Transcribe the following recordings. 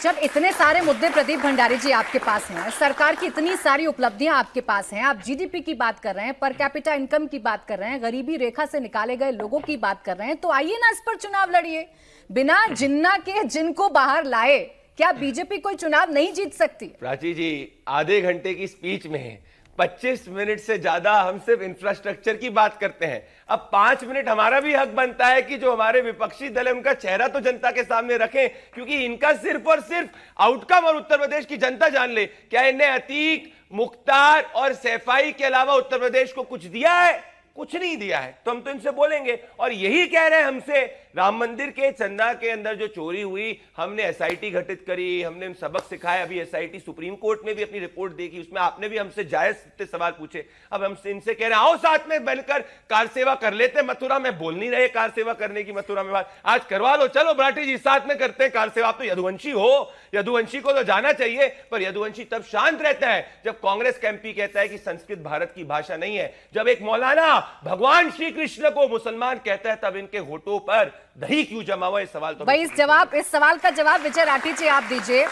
जब इतने सारे मुद्दे प्रदीप भंडारी जी आपके पास हैं, सरकार की इतनी सारी उपलब्धियां आपके पास हैं, आप जीडीपी की बात कर रहे हैं, पर कैपिटा इनकम की बात कर रहे हैं, गरीबी रेखा से निकाले गए लोगों की बात कर रहे हैं, तो आइए ना इस पर चुनाव लड़िए। बिना जिन्ना के जिनको बाहर लाए क्या बीजेपी कोई चुनाव नहीं जीत सकती? प्राची जी, आधे घंटे की स्पीच में 25 मिनट से ज्यादा हम सिर्फ इंफ्रास्ट्रक्चर की बात करते हैं। अब 5 मिनट हमारा भी हक बनता है कि जो हमारे विपक्षी दल है उनका चेहरा तो जनता के सामने रखें, क्योंकि इनका सिर्फ और सिर्फ आउटकम और उत्तर प्रदेश की जनता जान ले। क्या इन्हें अतीक, मुख्तार और सैफाई के अलावा उत्तर प्रदेश को कुछ दिया है? कुछ नहीं दिया है। तो हम तो इनसे बोलेंगे और यही कह रहे हैं हमसे, राम मंदिर के चंदा के अंदर जो चोरी हुई, हमने एसआईटी गठित करी, हमने सबक सिखाया। अभी एसआईटी सुप्रीम कोर्ट में भी अपनी रिपोर्ट देखी, उसमें आपने भी हमसे जायज सवाल पूछे। अब हम इनसे कह रहे हैं आओ साथ में बनकर कार सेवा कर लेते। मथुरा में बोल नहीं रहे कार सेवा करने की, मथुरा में बात आज करवा लो। चलो मराठी जी साथ में करते हैं कार सेवा। आप तो यदुवंशी हो, यदुवंशी को तो जाना चाहिए, पर यदुवंशी तब शांत रहता है जब कांग्रेस का एमपी कहता है कि संस्कृत भारत की भाषा नहीं है। जब एक मौलाना भगवान श्री कृष्ण को मुसलमान कहता है, तब इनके होठों पर दही क्यों जमा हुआ? इस सवाल तो भाई इस सवाल का जवाब विजय राठी जी आप दीजिए।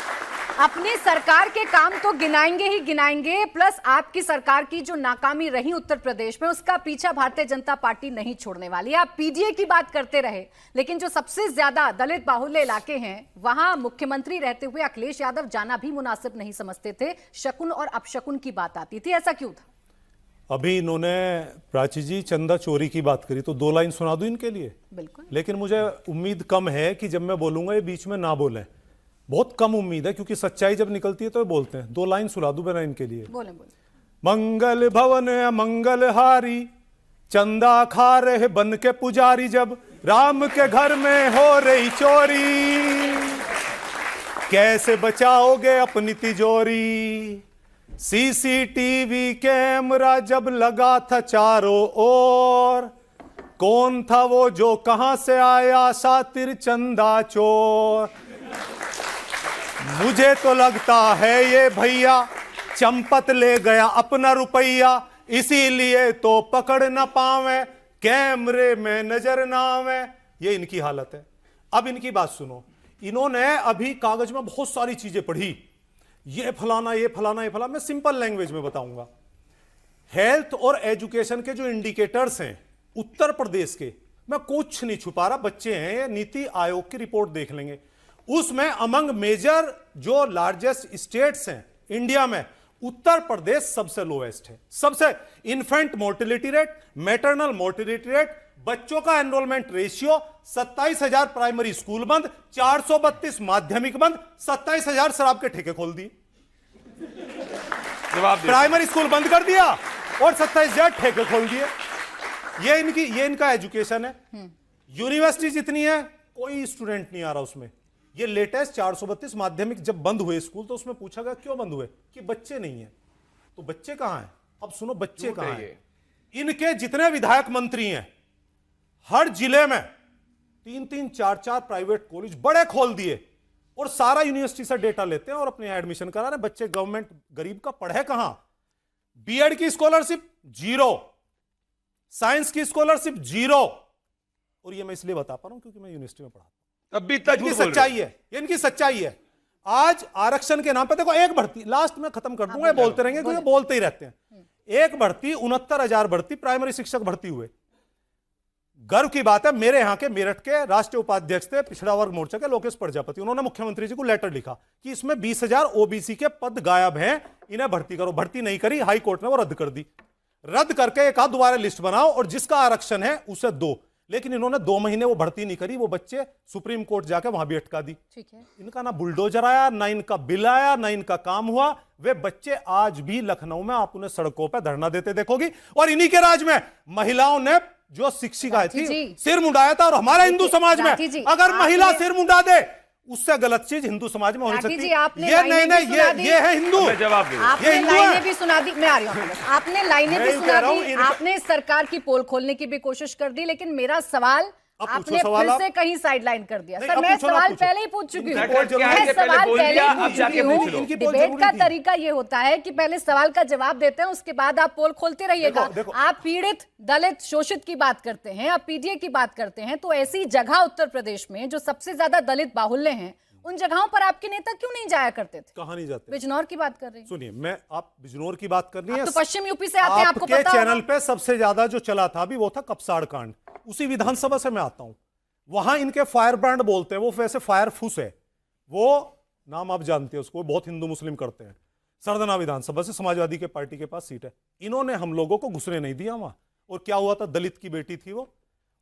अपनी सरकार के काम तो गिनाएंगे ही गिनाएंगे, प्लस आपकी सरकार की जो नाकामी रही उत्तर प्रदेश में, उसका पीछा भारतीय जनता पार्टी नहीं छोड़ने वाली। आप पीडीए की बात करते रहे, लेकिन जो सबसे ज्यादा दलित बाहुल्य इलाके हैं वहां मुख्यमंत्री रहते हुए अखिलेश यादव जाना भी मुनासिब नहीं समझते थे। शकुन और अपशकुन की बात आती थी, ऐसा क्यों था? अभी इन्होंने प्राची जी चंदा चोरी की बात करी, तो 2 लाइन सुना दूं इनके लिए। बिल्कुल। लेकिन मुझे उम्मीद कम है कि जब मैं बोलूंगा ये बीच में ना बोलें, बहुत कम उम्मीद है, क्योंकि सच्चाई जब निकलती है तो ये बोलते हैं। 2 लाइन सुना दूं मैं इनके लिए। बोले बोले। मंगल भवन मंगल हारी, चंदा खा रहे बन के पुजारी, जब राम के घर में हो रही चोरी, कैसे बचाओगे अपनी तिजोरी? सीसीटीवी कैमरा जब लगा था चारों ओर, कौन था वो जो कहां से आया शातिर चंदा चोर? मुझे तो लगता है ये भैया चंपत ले गया अपना रुपया, इसीलिए तो पकड़ ना पावे, कैमरे में नजर ना आवे। ये इनकी हालत है। अब इनकी बात सुनो। इन्होंने अभी कागज में बहुत सारी चीजें पढ़ी, ये फलाना ये फलाना ये फलाना। मैं सिंपल लैंग्वेज में बताऊंगा। हेल्थ और एजुकेशन के जो इंडिकेटर्स हैं उत्तर प्रदेश के, मैं कुछ नहीं छुपा रहा, बच्चे हैं, ये नीति आयोग की रिपोर्ट देख लेंगे। उसमें अमंग मेजर जो लार्जेस्ट स्टेट्स हैं इंडिया में, उत्तर प्रदेश सबसे लोएस्ट है। सबसे infant mortality rate, maternal mortality rate, बच्चों का एनरोलमेंट रेशियो, 27,000 प्राइमरी स्कूल बंद, 432 माध्यमिक बंद, 27,000 शराब के ठेके खोल दिए। प्राइमरी स्कूल बंद कर दिया और 27,000 ठेके खोल दिए। ये इनका एजुकेशन है। यूनिवर्सिटी जितनी है कोई स्टूडेंट नहीं आ रहा उसमें। ये लेटेस्ट 432 माध्यमिक जब बंद हुए स्कूल, तो उसमें पूछा गया क्यों बंद हुए, कि बच्चे नहीं है। तो बच्चे कहां हैं? अब सुनो बच्चे कहां हैं। इनके जितने विधायक मंत्री हैं, हर जिले में 3-3, 4-4 प्राइवेट कॉलेज बड़े खोल दिए और सारा यूनिवर्सिटी से डेटा लेते हैं और अपने एडमिशन करा रहे। बच्चे गवर्नमेंट गरीब का पढ़े कहां? बीएड की स्कॉलरशिप 0, साइंस की स्कॉलरशिप 0। और ये मैं इसलिए बता पा रहा हूं क्योंकि मैं यूनिवर्सिटी में पढ़ा। इनकी सच्चाई है, ये इनकी सच्चाई है। आज आरक्षण के नाम पे देखो, एक भर्ती लास्ट में खत्म कर दूंगा, बोलते रहेंगे क्योंकि बोलते ही रहते हैं। एक भर्ती 69,000 भर्ती प्राइमरी शिक्षक भर्ती हुए। गर्व की बात है, मेरे यहां के मेरठ के राष्ट्रीय उपाध्यक्ष थे पिछड़ा वर्ग मोर्चा के लोकेश प्रजापति, उन्होंने मुख्यमंत्री जी को लेटर लिखा कि इसमें 20,000 ओबीसी के पद गायब हैं, इन्हें भर्ती करो। भर्ती नहीं करी, हाई कोर्ट ने वो रद्द कर दी। रद्द करके एक आध दोबारा लिस्ट बनाओ और जिसका आरक्षण है उसे दो। लेकिन इन्होंने 2 महीने वो भर्ती नहीं करी, वो बच्चे सुप्रीम कोर्ट जाके वहां भी अटका दी। ठीक है। इनका ना बुलडोजर आया, ना इनका बिल आया, ना इनका काम हुआ। वे बच्चे आज भी लखनऊ में आप उन्हें सड़कों पर धरना देते देखोगी। और इन्हीं के राज में महिलाओं ने जो शिक्षिकाएं थी सिर मुंडाया था। और हमारे हिंदू समाज में अगर महिला सिर मुंडा दे, उससे गलत चीज हिंदू समाज में हो सकती है। ये नहीं, ये है हिंदू। जवाब दे। आपने लाइनें भी सुना दी, मैं आ रही हूं। आपने लाइनें भी सुना दी, आपने सरकार की पोल खोलने की भी कोशिश कर दी, लेकिन मेरा सवाल आपने फिर से कहीं साइडलाइन कर दिया। सर मैं सवाल पहले ही पूछ चुकी हूँ। मैं सवाल पहले ही पूछ चुकी हूँ। डिबेट का तरीका ये होता है कि पहले सवाल का जवाब देते हैं, उसके बाद आप पोल खोलते रहिएगा। आप पीड़ित, दलित, शोषित की बात करते हैं, आप पीडीए की बात करते हैं, तो ऐसी जगह उत्तर प्रदेश में जो सबसे ज्यादा दलित बाहुल्य हैं, उन जगहों पर आपके नेता क्यों नहीं जाया करते थे? कहां नहीं जाते? बिजनौर की बात कर रहे हैं। सुनिए, मैं आप बिजनौर की बात करनी है, तो पश्चिम यूपी से आते हैं, आपको आपके पता चैनल होगा। पे सबसे ज्यादा जो चला था अभी वो था कपसाड़ कांड। उसी विधानसभा से मैं आता हूं, वहां इनके फायर ब्रांड बोलते हैं, वो वैसे फायर फूस है, वो नाम आप जानते हैं उसको, बहुत हिंदू मुस्लिम करते हैं। सरदना विधानसभा से समाजवादी के पार्टी के पास सीट है, इन्होंने हम लोगों को घुसने नहीं दिया वहां। और क्या हुआ था, दलित की बेटी थी वो,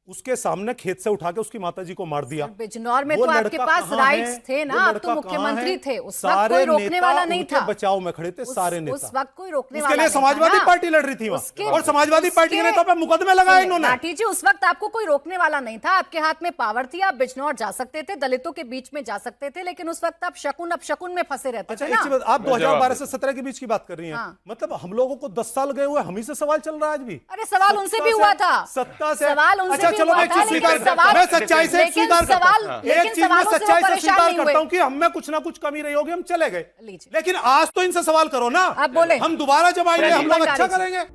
उसके सामने खेत से उठा के उसकी माताजी को मार दिया। बिजनौर में वो तो आपके लड़का पास कहाँ राइट्स है? थे ना, वो आप लड़का तो मुख्यमंत्री कहाँ है? थे, उस वक्त सारे कोई रोकने नेता वाला नहीं उनके था। बचाव में खड़े थे, सारे नेता। उस वक्त कोई रोकने उसके वाला लिए नहीं था समाजवादी ना। पार्टी लड़ रही थी उसके- वहां, और समाजवादी पार्टी के उसके- नेता पे मुकदमे लगाए इन्होंने। लाठी जी, उस वक्त आपको कोई रोकने वाला नहीं था, आपके हाथ में पावर थी, आप बिजनौर जा सकते थे, दलितों के बीच में जा सकते थे, लेकिन उस वक्त आप शकुन अपशकुन में फंसे रहते अच्छा, थे एक ना। चीज बात, आप मैं जवाब 2012 से देता 17 के बीच की बात कर रही हैं। हाँ। मतलब हम लोगों को 10 साल गए हुए, हम ही से सवाल चल रहा है आज भी। अरे सवाल उनसे सत्ता भी से- हुआ था, सत्ता से सवाल उनसे अच्छा भी चलो, हुआ मैं था, चीज लेकिन स्वीकार करता हूं, सवाल- मैं सच्चाई से लेकिन स्वीकार करता सवाल- हूं। लेकिन एक चीज मैं सवालों से वो सच्चाई से परेशान स्वीकार नहीं करता हुए। हूं कि हम में कुछ ना कुछ कमी रही होगी, हम चले गए, लीजिए। लेकिन आज तो इनसे सवाल करो ना। आप बोले। हम दोबारा जब आएंगे चलिए। हम लोग अच्छा ईमानदारी से। करेंगे।